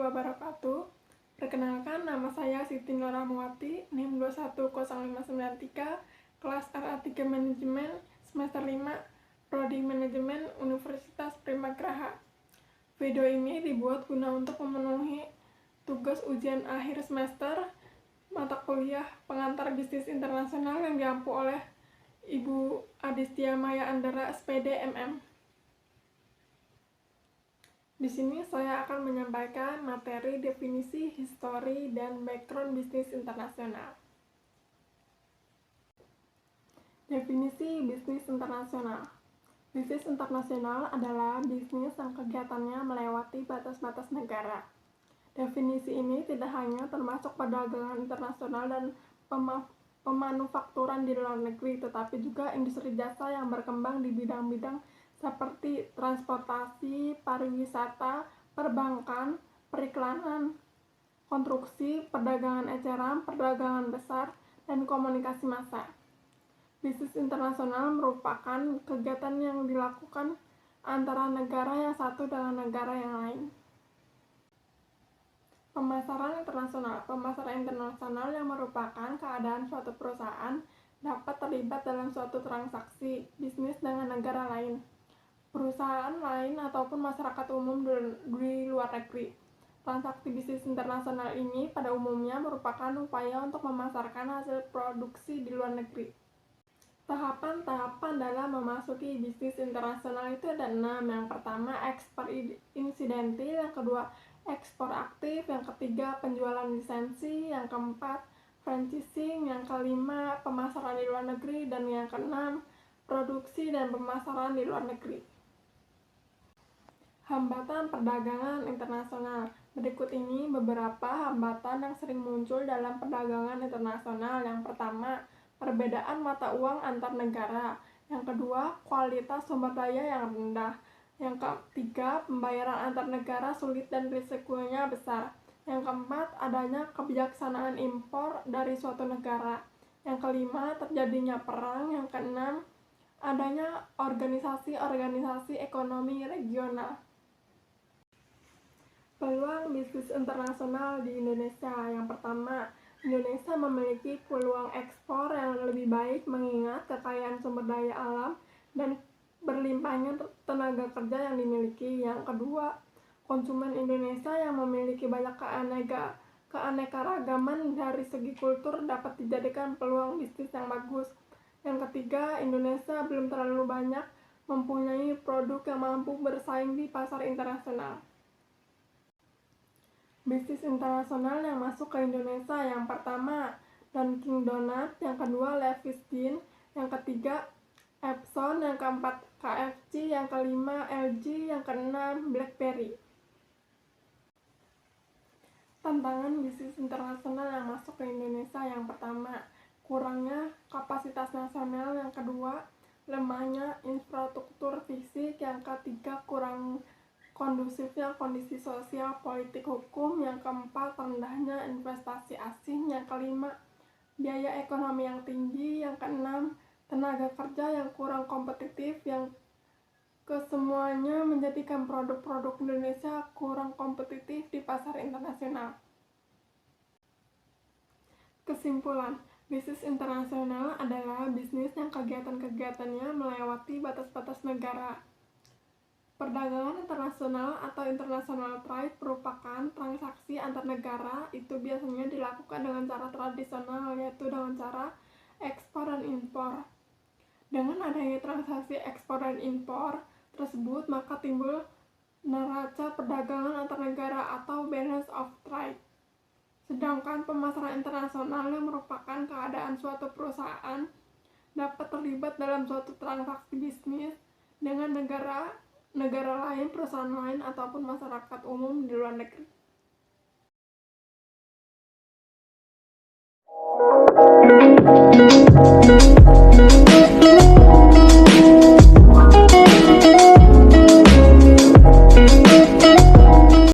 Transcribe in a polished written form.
wabarakatuh. Perkenalkan, nama saya Siti Nur Rahmawati, NIM 210593, kelas RA3 Manajemen, semester 5, Prodi Manajemen, Universitas Primagraha. Video ini dibuat guna untuk memenuhi tugas ujian akhir semester mata kuliah pengantar bisnis internasional yang diampu oleh Ibu Adistia Maya Andara, SPD, MM. Di sini saya akan menyampaikan materi definisi, histori, dan background bisnis internasional. Definisi bisnis internasional. Bisnis internasional adalah bisnis yang kegiatannya melewati batas-batas negara. Definisi ini tidak hanya termasuk perdagangan internasional dan pemanufakturan di luar negeri, tetapi juga industri jasa yang berkembang di bidang-bidang seperti transportasi, pariwisata, perbankan, periklanan, konstruksi, perdagangan eceran, perdagangan besar, dan komunikasi massa. Bisnis internasional merupakan kegiatan yang dilakukan antara negara yang satu dengan negara yang lain. Pemasaran internasional. Pemasaran internasional yang merupakan keadaan suatu perusahaan dapat terlibat dalam suatu transaksi bisnis dengan negara lain, perusahaan lain, ataupun masyarakat umum di luar negeri. Transaksi bisnis internasional ini pada umumnya merupakan upaya untuk memasarkan hasil produksi di luar negeri. Tahapan-tahapan dalam memasuki bisnis internasional itu ada 6. Yang pertama, ekspor insidentil. Yang kedua, ekspor aktif. Yang ketiga, penjualan lisensi. Yang keempat, franchising. Yang kelima, pemasaran di luar negeri. Dan yang keenam, produksi dan pemasaran di luar negeri. Hambatan perdagangan internasional. Berikut ini beberapa hambatan yang sering muncul dalam perdagangan internasional. Yang pertama, perbedaan mata uang antar negara. Yang kedua, kualitas sumber daya yang rendah. Yang ketiga, pembayaran antar negara sulit dan risikonya besar. Yang keempat, adanya kebijaksanaan impor dari suatu negara. Yang kelima, terjadinya perang. Yang keenam, adanya organisasi-organisasi ekonomi regional. Peluang bisnis internasional di Indonesia. Yang pertama, Indonesia memiliki peluang ekspor yang lebih baik mengingat kekayaan sumber daya alam dan berlimpahnya tenaga kerja yang dimiliki. Yang kedua, konsumen Indonesia yang memiliki banyak keanekaragaman dari segi kultur dapat dijadikan peluang bisnis yang bagus. Yang ketiga, Indonesia belum terlalu banyak mempunyai produk yang mampu bersaing di pasar internasional. Bisnis internasional yang masuk ke Indonesia. Yang pertama, Dunkin Donuts. Yang kedua, Levi's Jeans. Yang ketiga, Epson. Yang keempat, KFC. Yang kelima, LG. Yang keenam, BlackBerry. Tantangan bisnis internasional yang masuk ke Indonesia. Yang pertama, kurangnya kapasitas nasional. Yang kedua, lemahnya infrastruktur fisik. Yang ketiga, kurang kondusifnya kondisi sosial, politik, hukum. Yang keempat, rendahnya investasi asing. Yang kelima, biaya ekonomi yang tinggi. Yang keenam, tenaga kerja yang kurang kompetitif. Yang kesemuanya menjadikan produk-produk Indonesia kurang kompetitif di pasar internasional. Kesimpulan, bisnis internasional adalah bisnis yang kegiatan-kegiatannya melewati batas-batas negara. Perdagangan internasional atau international trade merupakan transaksi antar negara. Itu biasanya dilakukan dengan cara tradisional, yaitu dengan cara ekspor dan impor. Dengan adanya transaksi ekspor dan impor tersebut, maka timbul neraca perdagangan antar negara atau balance of trade. Sedangkan pemasaran internasional yang merupakan keadaan suatu perusahaan dapat terlibat dalam suatu transaksi bisnis dengan negara lain, perusahaan lain, ataupun masyarakat umum di luar negeri.